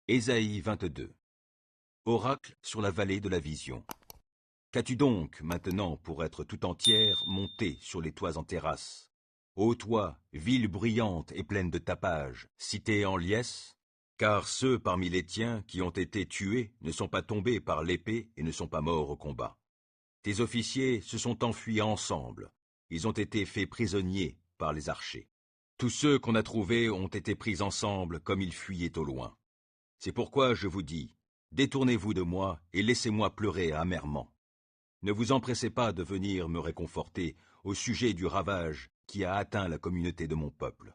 Ésaïe 22. Oracle sur la vallée de la vision. Qu'as-tu donc, maintenant, pour être tout entière montée sur les toits en terrasse? Ô toi, ville bruyante et pleine de tapage, cité en liesse? Car ceux parmi les tiens qui ont été tués ne sont pas tombés par l'épée et ne sont pas morts au combat. Tes officiers se sont enfuis ensemble. Ils ont été faits prisonniers par les archers. Tous ceux qu'on a trouvés ont été pris ensemble comme ils fuyaient au loin. C'est pourquoi je vous dis, détournez-vous de moi et laissez-moi pleurer amèrement. Ne vous empressez pas de venir me réconforter au sujet du ravage qui a atteint la communauté de mon peuple.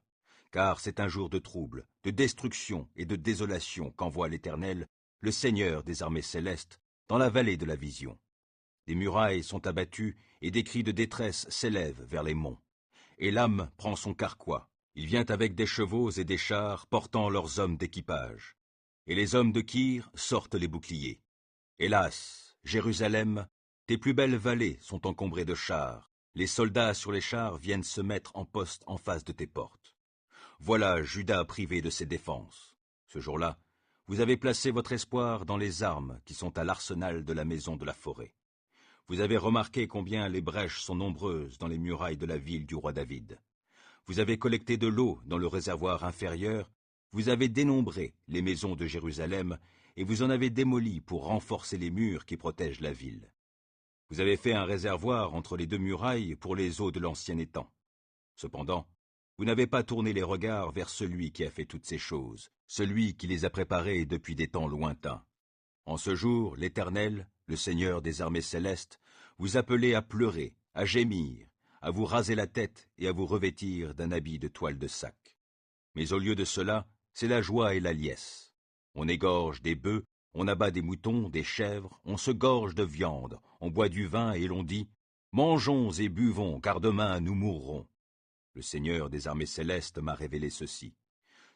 Car c'est un jour de trouble, de destruction et de désolation qu'envoie l'Éternel, le Seigneur des armées célestes, dans la vallée de la vision. Des murailles sont abattues et des cris de détresse s'élèvent vers les monts. Et l'âme prend son carquois. Il vient avec des chevaux et des chars portant leurs hommes d'équipage. Et les hommes de Kyr sortent les boucliers. Hélas, Jérusalem, tes plus belles vallées sont encombrées de chars. Les soldats sur les chars viennent se mettre en poste en face de tes portes. Voilà Juda privé de ses défenses. Ce jour-là, vous avez placé votre espoir dans les armes qui sont à l'arsenal de la maison de la forêt. Vous avez remarqué combien les brèches sont nombreuses dans les murailles de la ville du roi David. Vous avez collecté de l'eau dans le réservoir inférieur, vous avez dénombré les maisons de Jérusalem, et vous en avez démoli pour renforcer les murs qui protègent la ville. Vous avez fait un réservoir entre les deux murailles pour les eaux de l'ancien étang. Cependant, vous n'avez pas tourné les regards vers celui qui a fait toutes ces choses, celui qui les a préparées depuis des temps lointains. En ce jour, l'Éternel, le Seigneur des armées célestes, vous appelez à pleurer, à gémir, à vous raser la tête et à vous revêtir d'un habit de toile de sac. Mais au lieu de cela, c'est la joie et la liesse. On égorge des bœufs, on abat des moutons, des chèvres, on se gorge de viande, on boit du vin et l'on dit « Mangeons et buvons, car demain nous mourrons ». Le Seigneur des armées célestes m'a révélé ceci.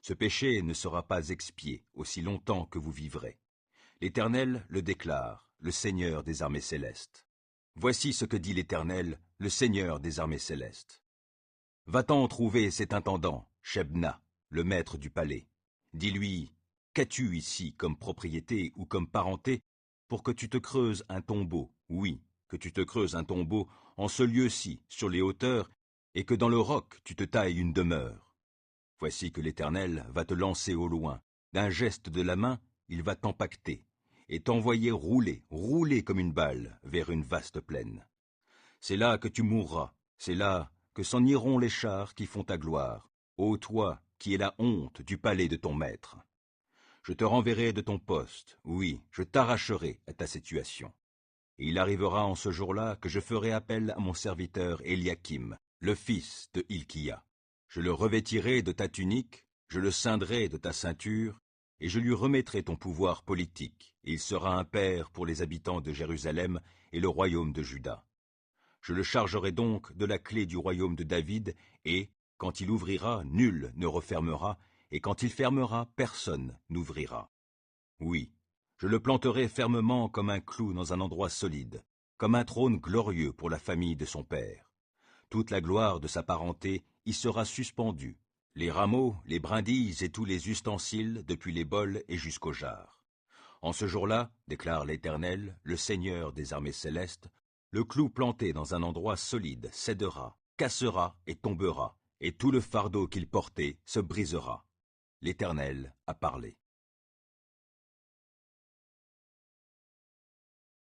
Ce péché ne sera pas expié aussi longtemps que vous vivrez. L'Éternel le déclare, le Seigneur des armées célestes. Voici ce que dit l'Éternel, le Seigneur des armées célestes. Va-t'en trouver cet intendant, Shebna, le maître du palais. Dis-lui, qu'as-tu ici comme propriété ou comme parenté pour que tu te creuses un tombeau, oui, que tu te creuses un tombeau en ce lieu-ci, sur les hauteurs, et que dans le roc tu te tailles une demeure. Voici que l'Éternel va te lancer au loin. D'un geste de la main, il va t'empacter et t'envoyer rouler, rouler comme une balle vers une vaste plaine. C'est là que tu mourras, c'est là que s'en iront les chars qui font ta gloire, ô toi qui es la honte du palais de ton maître. Je te renverrai de ton poste, oui, je t'arracherai à ta situation. Et il arrivera en ce jour-là que je ferai appel à mon serviteur Eliakim, le fils de Hilkia. Je le revêtirai de ta tunique, je le ceindrai de ta ceinture, et je lui remettrai ton pouvoir politique, et il sera un père pour les habitants de Jérusalem et le royaume de Juda. Je le chargerai donc de la clé du royaume de David, et, quand il ouvrira, nul ne refermera, et quand il fermera, personne n'ouvrira. Oui, je le planterai fermement comme un clou dans un endroit solide, comme un trône glorieux pour la famille de son père. Toute la gloire de sa parenté y sera suspendue, les rameaux, les brindilles et tous les ustensiles, depuis les bols et jusqu'aux jarres. En ce jour-là, déclare l'Éternel, le Seigneur des armées célestes, le clou planté dans un endroit solide cédera, cassera et tombera, et tout le fardeau qu'il portait se brisera. L'Éternel a parlé.